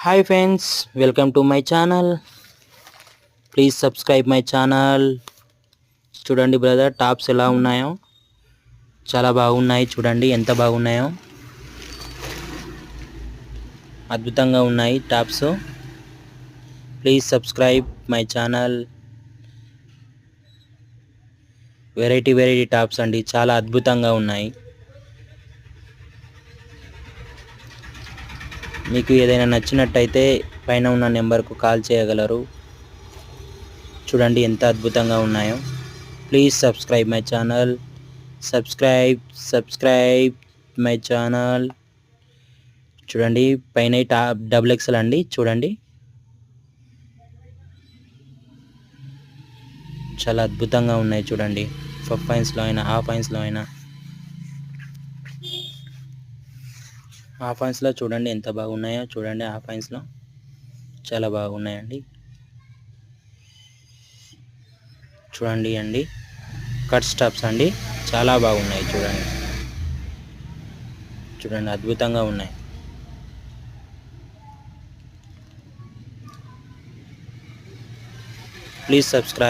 Hi friends, welcome to my channel. Please subscribe my channel. చూడండి brother, tops ఎలా ఉన్నాయో, చాలా బాగున్నాయి. చూడండి ఎంత బాగున్నాయో, అద్భుతంగా ఉన్నాయి tops. Please subscribe my channel. Variety tops అండి, చాలా అద్భుతంగా ఉన్నాయి. మీకు ఏదైనా నచ్చినట్టయితే పైన ఉన్న నెంబర్కు కాల్ చేయగలరు. చూడండి ఎంత అద్భుతంగా ఉన్నాయో. Please subscribe my channel. Subscribe my channel. చూడండి పైన టాప్ డబుల్ ఎక్సెల్ అండి. చూడండి చాలా అద్భుతంగా ఉన్నాయి. చూడండి ఫుల్ హ్యాండ్స్లో అయినా, హాఫ్ హ్యాండ్స్లో అయినా. హాఫ్ హ్యాండ్స్లో చూడండి ఎంత బాగున్నాయో. చూడండి హాఫ్ హ్యాండ్స్లో చాలా బాగున్నాయండి. చూడండి అండి, కట్ స్టాప్స్ అండి, చాలా బాగున్నాయి. చూడండి అద్భుతంగా ఉన్నాయి. Please subscribe.